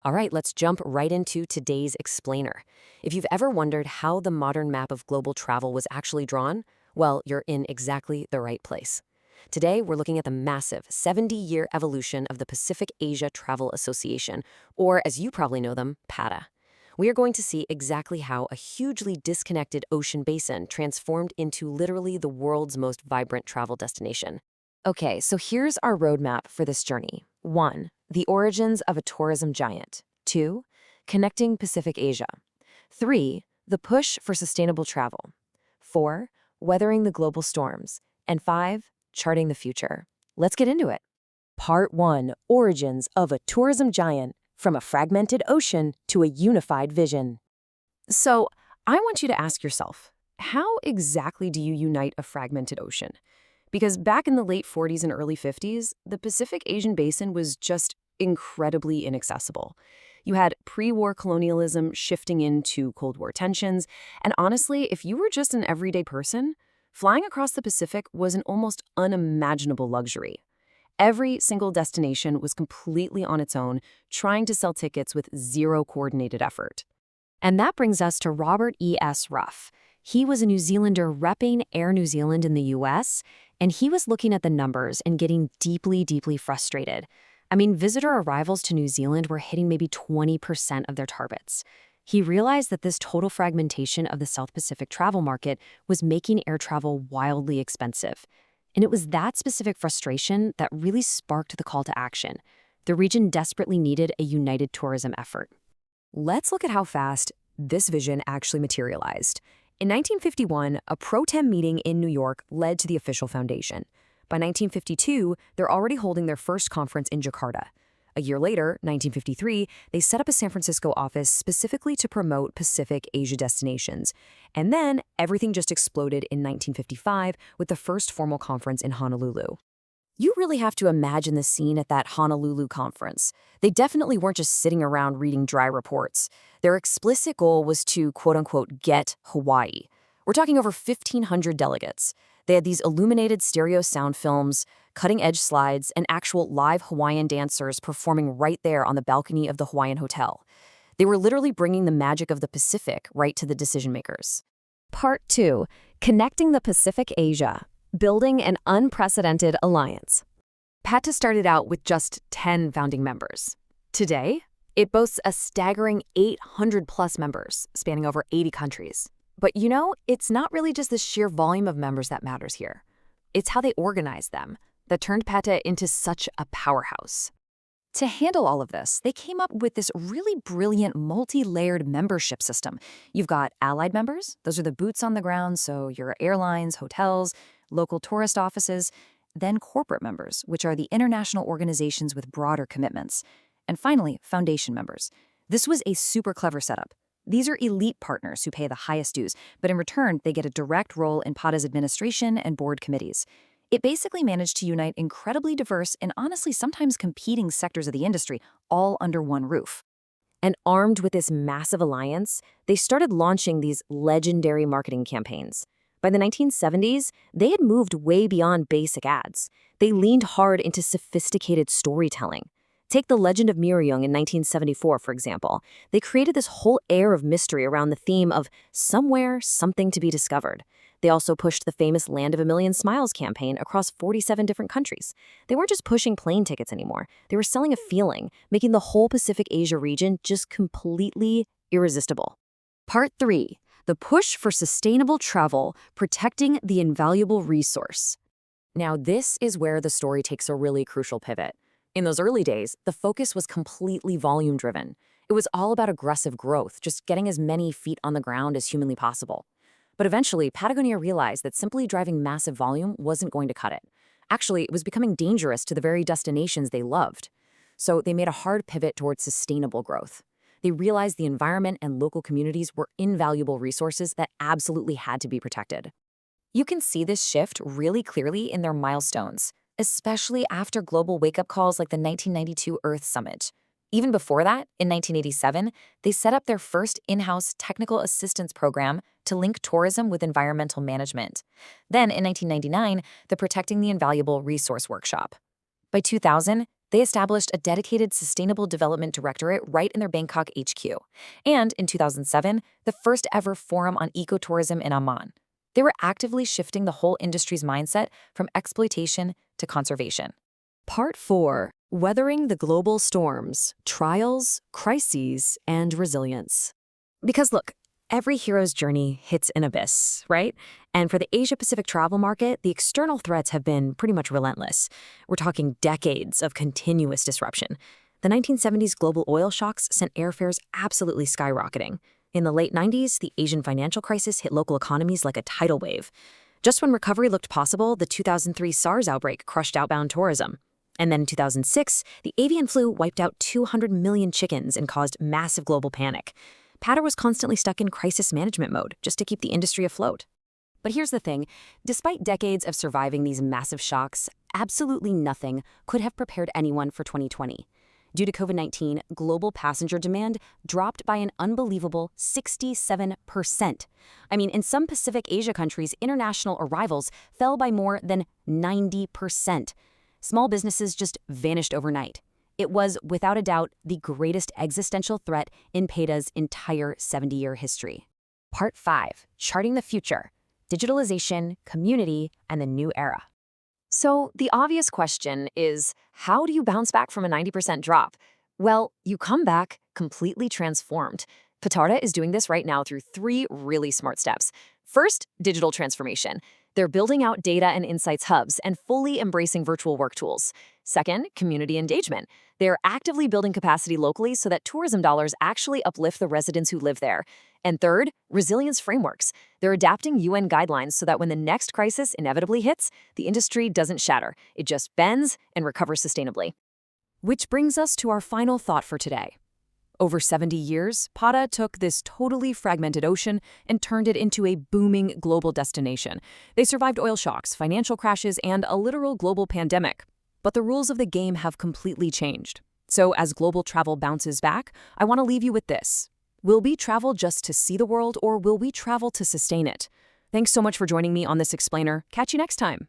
All right, let's jump right into today's explainer. If you've ever wondered how the modern map of global travel was actually drawn, well, you're in exactly the right place. Today, we're looking at the massive 70-year evolution of the Pacific Asia Travel Association, or as you probably know them, PATA. We are going to see exactly how a hugely disconnected ocean basin transformed into literally the world's most vibrant travel destination. Okay, so here's our roadmap for this journey. 1. The origins of a tourism giant. 2. Connecting Pacific Asia. 3. The push for sustainable travel. 4. Weathering the global storms. And 5. Charting the future. Let's get into it. Part 1. Origins of a tourism giant, from a fragmented ocean to a unified vision. So, I want you to ask yourself, how exactly do you unite a fragmented ocean? Because back in the late 40s and early 50s, the Pacific Asian basin was just incredibly inaccessible. You had pre-war colonialism shifting into Cold War tensions, and honestly, if you were just an everyday person, flying across the Pacific was an almost unimaginable luxury. Every single destination was completely on its own, trying to sell tickets with zero coordinated effort. And that brings us to Robert E.S. Ruff. He was a New Zealander repping Air New Zealand in the US, and he was looking at the numbers and getting deeply, deeply frustrated. I mean, visitor arrivals to New Zealand were hitting maybe 20% of their targets. He realized that this total fragmentation of the South Pacific travel market was making air travel wildly expensive. And it was that specific frustration that really sparked the call to action. The region desperately needed a united tourism effort. Let's look at how fast this vision actually materialized. In 1951, a pro tem meeting in New York led to the official foundation. By 1952, they're already holding their first conference in Jakarta. A year later, 1953, they set up a San Francisco office specifically to promote Pacific Asia destinations. And then everything just exploded in 1955 with the first formal conference in Honolulu. You really have to imagine the scene at that Honolulu conference. They definitely weren't just sitting around reading dry reports. Their explicit goal was to, quote-unquote, get Hawaii. We're talking over 1,500 delegates. They had these illuminated stereo sound films, cutting-edge slides, and actual live Hawaiian dancers performing right there on the balcony of the Hawaiian Hotel. They were literally bringing the magic of the Pacific right to the decision-makers. Part 2. Connecting the Pacific Asia. Building an unprecedented alliance. PATA started out with just 10 founding members. Today, it boasts a staggering 800-plus members, spanning over 80 countries. But you know, it's not really just the sheer volume of members that matters here. It's how they organize them that turned PATA into such a powerhouse. To handle all of this, they came up with this really brilliant multi-layered membership system. You've got allied members. Those are the boots on the ground, so your airlines, hotels, local tourist offices, then corporate members, which are the international organizations with broader commitments. And finally, foundation members. This was a super clever setup. These are elite partners who pay the highest dues, but in return, they get a direct role in PATA's administration and board committees. It basically managed to unite incredibly diverse and honestly sometimes competing sectors of the industry all under one roof. And armed with this massive alliance, they started launching these legendary marketing campaigns. By the 1970s, they had moved way beyond basic ads. They leaned hard into sophisticated storytelling. Take the Legend of Muriung in 1974, for example. They created this whole air of mystery around the theme of somewhere, something to be discovered. They also pushed the famous Land of a Million Smiles campaign across 47 different countries. They weren't just pushing plane tickets anymore. They were selling a feeling, making the whole Pacific Asia region just completely irresistible. Part 3. The push for sustainable travel, protecting the invaluable resource. Now, this is where the story takes a really crucial pivot. In those early days, the focus was completely volume-driven. It was all about aggressive growth, just getting as many feet on the ground as humanly possible. But eventually, Patagonia realized that simply driving massive volume wasn't going to cut it. Actually, it was becoming dangerous to the very destinations they loved. So they made a hard pivot towards sustainable growth. They realized the environment and local communities were invaluable resources that absolutely had to be protected. You can see this shift really clearly in their milestones, especially after global wake-up calls like the 1992 Earth Summit. Even before that, in 1987, they set up their first in-house technical assistance program to link tourism with environmental management. Then, in 1999, the Protecting the Invaluable Resource Workshop. By 2000, They established a dedicated Sustainable Development Directorate right in their Bangkok HQ. And in 2007, the first ever Forum on Ecotourism in Amman. They were actively shifting the whole industry's mindset from exploitation to conservation. Part 4. Weathering the Global Storms, Trials, Crises, and Resilience. Because look, every hero's journey hits an abyss, right? And for the Asia-Pacific travel market, the external threats have been pretty much relentless. We're talking decades of continuous disruption. The 1970s global oil shocks sent airfares absolutely skyrocketing. In the late 90s, the Asian financial crisis hit local economies like a tidal wave. Just when recovery looked possible, the 2003 SARS outbreak crushed outbound tourism. And then in 2006, the avian flu wiped out 200 million chickens and caused massive global panic. Pata was constantly stuck in crisis management mode just to keep the industry afloat. But here's the thing. Despite decades of surviving these massive shocks, absolutely nothing could have prepared anyone for 2020. Due to COVID-19, global passenger demand dropped by an unbelievable 67%. I mean, in some Pacific Asia countries, international arrivals fell by more than 90%. Small businesses just vanished overnight. It was, without a doubt, the greatest existential threat in PATA's entire 70-year history. Part 5. Charting the Future. Digitalization, Community, and the New Era. So the obvious question is, how do you bounce back from a 90% drop? Well, you come back completely transformed. Patara is doing this right now through 3 really smart steps. First, digital transformation. They're building out data and insights hubs and fully embracing virtual work tools. Second, community engagement. They're actively building capacity locally so that tourism dollars actually uplift the residents who live there. And third, resilience frameworks. They're adapting UN guidelines so that when the next crisis inevitably hits, the industry doesn't shatter. It just bends and recovers sustainably. Which brings us to our final thought for today. Over 70 years, PATA took this totally fragmented ocean and turned it into a booming global destination. They survived oil shocks, financial crashes, and a literal global pandemic. But the rules of the game have completely changed. So as global travel bounces back, I want to leave you with this. Will we travel just to see the world, or will we travel to sustain it? Thanks so much for joining me on this explainer. Catch you next time.